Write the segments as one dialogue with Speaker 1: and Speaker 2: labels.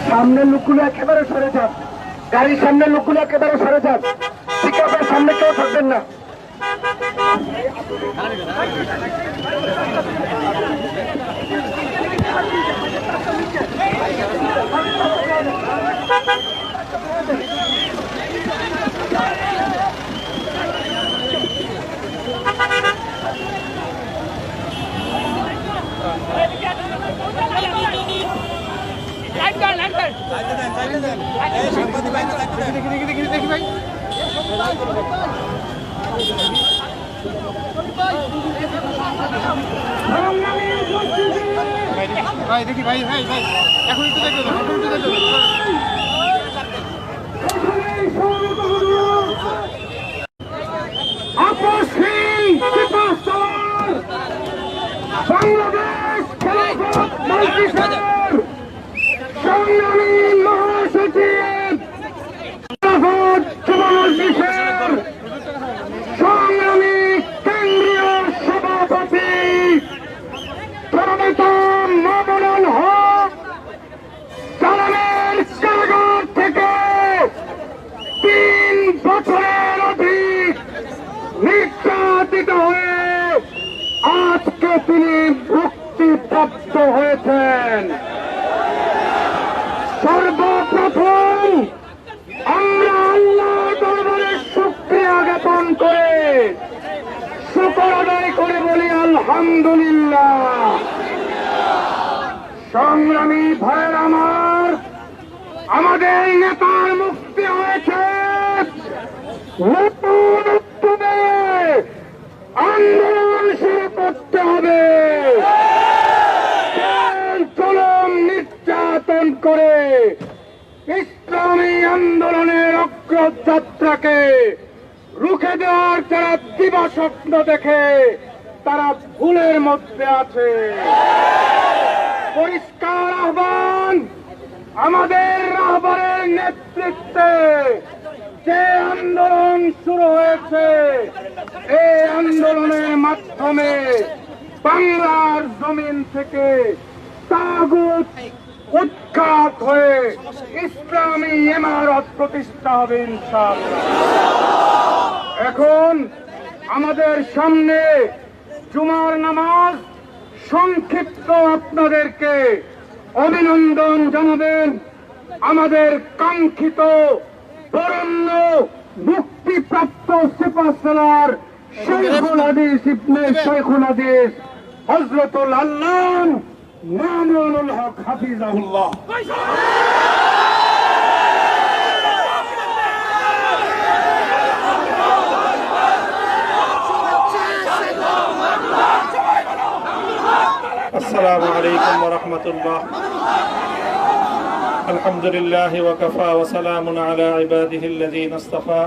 Speaker 1: সামনের লোকগুলো একেবারে সরে যান, গাড়ির সামনের লোকগুলো একেবারে সরে যান, পিকআপের সামনে কেউ থাকবেন না।
Speaker 2: ভাই দেখি ভাই ভাই ভাই এখন একটু দেখো, এখন একটু দেখো।
Speaker 1: বাংলাদেশ খেলাফত মজলিসের সংগ্রামী মহাসচিব, খেলাফত যুব মজলিসের সংগ্রামী কেন্দ্রীয় সভাপতি প্রণেতাম মামুনুল হক চালানের কারাগার থেকে 3 বছরের অধিক নির্যাতিত হয়ে আজকে তিনি মুক্তিপ্রাপ্ত হয়েছেন। সর্বপ্রথম আমরা আল্লাহ দরবারে শুকরিয়া জ্ঞাপন করে শুকর আদায় করে বলি আলহামদুলিল্লাহ। সংগ্রামী ভাইয়ের আমার, আমাদের নেতার মুক্তি হয়েছে। নতুন উদ্যোগে আন্দোলন শুরু করতে হবে। জুলুম নির্যাতন করে ইসলামী আন্দোলনের অগ্রযাত্রাকে রুখে দেওয়ার যারা দিবা স্বপ্ন দেখে তারা ভুলের মধ্যে আছে। পরিষ্কার আহ্বান, আমাদের রাহবরের নেতৃত্বে যে আন্দোলন শুরু হয়েছে, এই আন্দোলনের মাধ্যমে বাংলার জমিন থেকে তাগুত উৎখাত হয়ে ইসলামী ইমারত প্রতিষ্ঠা হবে ইনশাআল্লাহ। এখন আমাদের সামনে জুমার নামাজ, সংক্ষিপ্ত আপনাদেরকে অভিনন্দন জানাবেন আমাদের কাঙ্ক্ষিত বরেণ্য মুক্তিপ্রাপ্ত সেপাসালার শেখুল হাদিস ইবনে শেখুল হাদিস হযরতুল আল্লামা মামুনুল হক হাফিজাহুল্লাহ।
Speaker 2: আসসালামু আলাইকুম ওয়া রাহমাতুল্লাহ। আলহামদুলিল্লাহ ওয়া কাফা ওয়া সালামুন আলা ইবাদিহিল্লাযীনা ইসতাফা।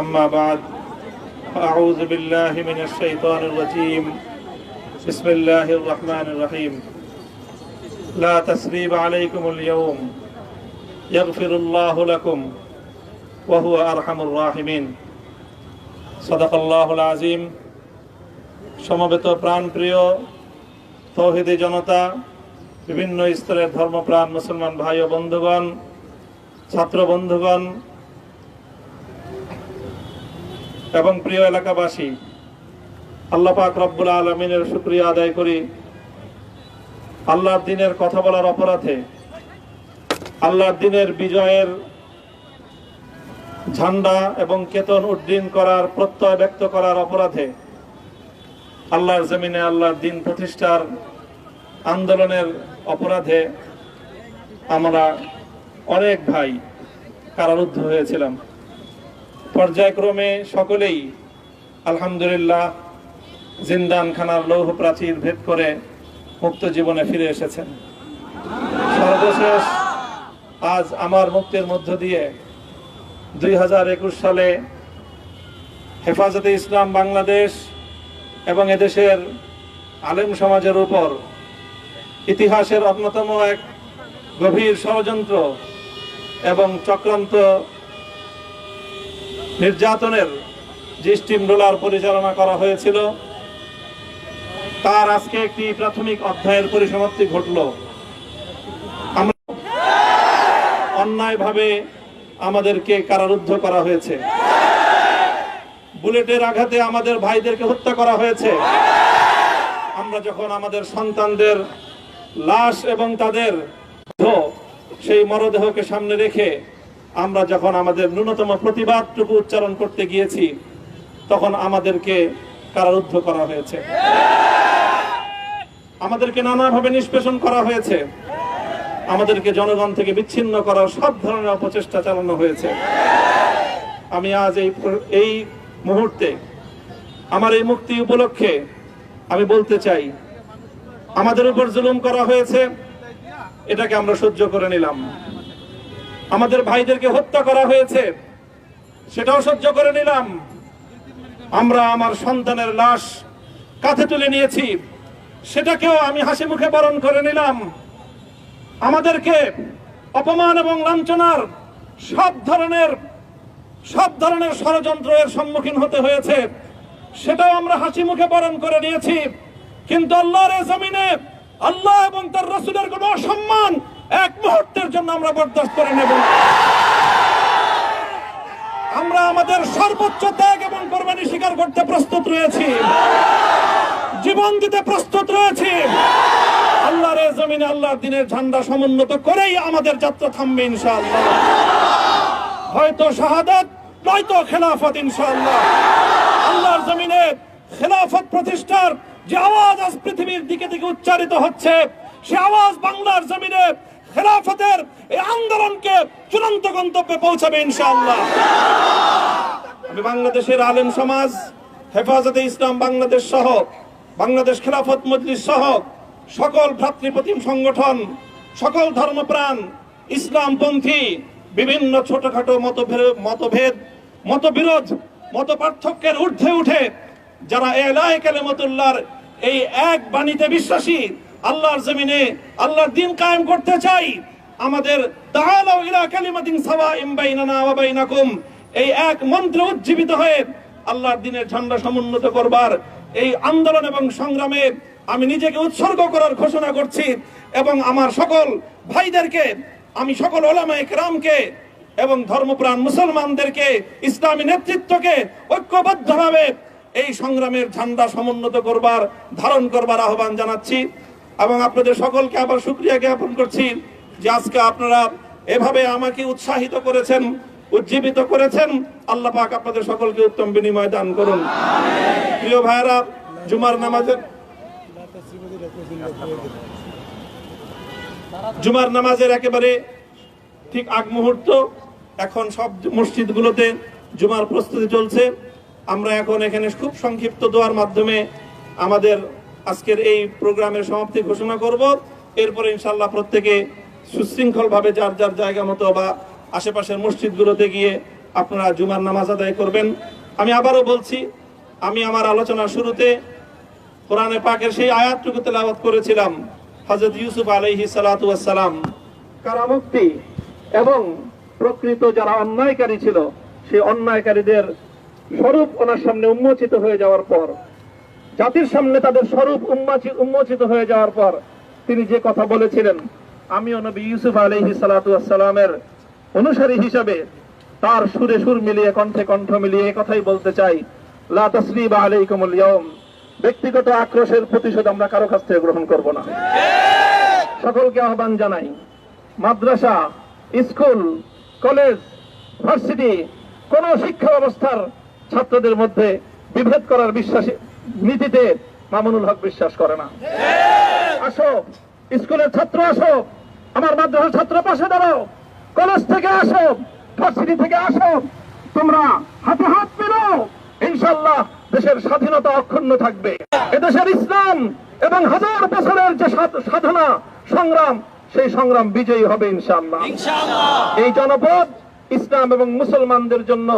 Speaker 2: আম্মা বা'দ, আউযু বিল্লাহি মিনাশ শাইতানির রাজীম। বিসমিল্লাহির রাহমানির রাহিম। লা তাসরিবা আলাইকুমুল ইয়াওম ইয়াগফিরুল্লাহু লাকুম ওয়া হুয়া আরহামুর রাহিমিন। সাদাকাল্লাহুল আযীম। সমবেত প্রাণপ্রিয় তৌহিদি জনতা, বিভিন্ন স্তরের ধর্মপ্রাণ মুসলমান ভাই ও বন্ধুগণ, ছাত্র বন্ধুগণ এবং প্রিয় এলাকাবাসী, আল্লাহ পাক রব্বুল আলামিনের শুকরিয়া আদায় করি। আল্লাহর দ্বীনের কথা বলার অপরাধে, আল্লাহর দ্বীনের বিজয়ের ঝান্ডা এবং কেতন উড্ডীন করার প্রত্যয় ব্যক্ত করার অপরাধে, আল্লাহর জমিনে আল্লাহর দ্বীন প্রতিষ্ঠার আন্দোলনের অপরাধে আমরা অনেক ভাই কারারুদ্ধ হয়েছিলাম। পর্যায়ক্রমে সকলেই আলহামদুলিল্লাহ জিন্দানখানার লৌহ প্রাচীর ভেদ করে মুক্ত জীবনে ফিরে এসেছেন। সর্বশেষ আজ আমার মুক্তির মধ্য দিয়ে 2021 সালে হেফাজতে ইসলাম বাংলাদেশ এবং এদেশের আলেম সমাজের উপর ইতিহাসের অন্যতম এক গভীর ষড়যন্ত্র এবং চক্রান্ত নির্যাতনের যে স্টিম রোলার পরিচালনা করা হয়েছিল, তার আজকে একটি প্রাথমিক অধ্যায়ের পরিসমাপ্তি ঘটল। আমরা অন্যায়ভাবে আমাদেরকে কারারুদ্ধ করা হয়েছে, বুলেটের আঘাতে আমাদের ভাইদেরকে হত্যা করা হয়েছে। আমরা যখন আমাদের সন্তানদের লাশ এবং তাদের সেই মরদেহকে সামনে রেখে আমরা যখন আমাদের ন্যূনতম প্রতিবাদটুকু উচ্চারণ করতে গিয়েছি, তখন আমাদেরকে কারারুদ্ধ করা হয়েছে, আমাদেরকে নানাভাবে নিষ্পেষণ করা হয়েছে, আমাদেরকে জনগণ থেকে বিচ্ছিন্ন করার সব ধরনের অপচেষ্টা চালানো হয়েছে। আমি আজ এই মুহূর্তে আমার এই মুক্তি উপলক্ষে আমি বলতে চাই, আমাদের উপর জুলুম করা হয়েছে, এটাকে আমরা সহ্য করে নিলাম। আমাদের ভাইদেরকে হত্যা করা হয়েছে, সেটাও সহ্য করে নিলাম। আমরা আমার সন্তানের লাশ কাঁধে তুলে নিয়েছি, সেটাকেও আমি হাসি মুখে বরণ করে নিলাম। আমাদেরকে অপমান এবং লাঞ্ছনার সব ধরনের ষড়যন্ত্রের সম্মুখীন হতে হয়েছে, সেটাও আমরা হাসি মুখে বরণ করে নিয়েছি। কিন্তু আল্লাহর জমিনে আল্লাহ এবং তার রাসূলের কোন অসম্মান এক মুহূর্তের জন্য আমরা বরদাস্ত করে নেব না। আমরা আমাদের সর্বোচ্চ ত্যাগ এবং কোরবানি স্বীকার করতে প্রস্তুত রয়েছি, জীবন দিতে প্রস্তুত রয়েছি। আল্লাহর জমিনে আল্লাহর দ্বীনের ঝান্ডা সমুন্নত করেই আমাদের যাত্রা থামবে ইনশাআল্লাহ। হয়তো শাহাদাত, নয়তো খেলাফত ইনশাআল্লাহ। আল্লাহর জমিনে খেলাফত প্রতিষ্ঠার যে আওয়াজ আজ পৃথিবীর দিকে দিকে উচ্চারিত হচ্ছে, সে আওয়াজ বাংলার জমিনে খেলাফতের এই আন্দোলনকে চূড়ান্ত গন্তব্যে পৌঁছাবে ইনশাআল্লাহ। আমি বাংলাদেশের আলেম সমাজ, হেফাজতে ইসলাম বাংলাদেশ সহ বাংলাদেশ খেলাফত মজলিস সহ সকল ভ্রাতৃপ্রতিম সংগঠন, সকল ধর্মপ্রাণ, ইসলামপন্থী বিভিন্ন ছোটখাটো মতভেদ, মতবিরোধ, মত পার্থক্যের ঊর্ধ্বে উঠে যারা এলায়ে কালিমাতুল্লাহর এই এক বাণীতে বিশ্বাসী, আল্লাহর জমিনে আল্লাহর দ্বীন কায়েম করতে চাই, আমাদের তাআলাউ ইলা কালিমাতিন সাওয়াইন বাইনানা ওয়া বাইনাকুম এই এক মন্ত্রে উজ্জীবিত হয়ে আল্লাহর দ্বীনের ঝান্ডা সমুন্নত করবার এই আন্দোলন এবং সংগ্রামে আমি নিজেকে উৎসর্গ করার ঘোষণা করছি। এবং আমার সকল ভাইদেরকে, আমি সকল উলামায়ে কেরামকে এবং ধর্মপ্রাণ মুসলমানদেরকে, ইসলামী নেতৃত্বকে ঐক্যবদ্ধভাবে এই সংগ্রামের ঝান্ডা সমুন্নত করবার, ধারণ করবার আহ্বান জানাচ্ছি। এবং আপনাদের সকলকে আবার শুকরিয়া জ্ঞাপন করছি যে আজকে আপনারা এভাবে আমাকে উৎসাহিত করেছেন, উজ্জীবিত করেছেন। আল্লাহ পাক আপনাদের সকলকে উত্তম বিনিময় দান করুন। প্রিয় ভাইরা, জুমার নামাজের একেবারে ঠিক আগ মুহূর্ত, এখন সব মসজিদগুলোতে জুমার প্রস্তুতি চলছে। আমরা এখন এখানে খুব সংক্ষিপ্ত দোয়ার মাধ্যমে আমাদের আজকের এই প্রোগ্রামের সমাপ্তি ঘোষণা করব। এরপরে ইনশাআল্লাহ প্রত্যেকে সুশৃঙ্খলভাবে যার যার জায়গা মতো বা আশেপাশের মসজিদগুলোতে গিয়ে আপনারা জুমার নামাজ আদায় করবেন। আমি আবারও বলছি, আমি আমার আলোচনার শুরুতে কোরআনে পাকের সেই আয়াতটুকু তেলাওয়াত করেছিলাম, হযরত ইউসুফ আলাইহিস সালাতু ওয়াস সালাম কারামুক্তি এবং প্রকৃত যারা অন্যায়কারী ছিল সেই অন্যায়কারীদের স্বরূপ ওনার সামনে উন্মোচিত হয়ে যাওয়ার পর, জাতির সামনে তাদের স্বরূপ উন্মোচিত হয়ে যাওয়ার পর তিনি যে কথা বলেছিলেন, আমিও নবী ইউসুফ আলাইহিস সালাতু ওয়াস সালামের অনুসারী হিসাবে তার সুরে সুর মিলিয়ে, কণ্ঠে কণ্ঠ মিলিয়ে এই কথাই বলতে চাই, লা তাসরিবা আলাইকুমুল ইয়াউম। ব্যক্তিগত আক্রোশের প্রতিশোধ আমরা কারো কাছ থেকে গ্রহণ করব না। সকলকে আহ্বান জানাই, মাদ্রাসা, স্কুল, কলেজ, ভার্সিটি, কোন শিক্ষা ব্যবস্থার ছাত্রদের মধ্যে বিভেদ করার নীতিতে মামুনুল হক বিশ্বাস করে না। আসো, স্কুলের ছাত্র আসো, আমার মাদ্রাসার ছাত্র পাশে দাঁড়াও, কলেজ থেকে আসো, ভার্সিটি থেকে আসো, তোমরা হাতে হাত মিলাও, ইনশাআল্লাহ দেশের স্বাধীনতা অক্ষুণ্ণ থাকবে। এদেশের ইসলাম এবং হাজার বছরের যে সাধনা সংগ্রাম, সেই সংগ্রাম বিজয়ী হবে ইনশাআল্লাহ। এই জনপদ ইসলাম এবং মুসলমানদের জন্য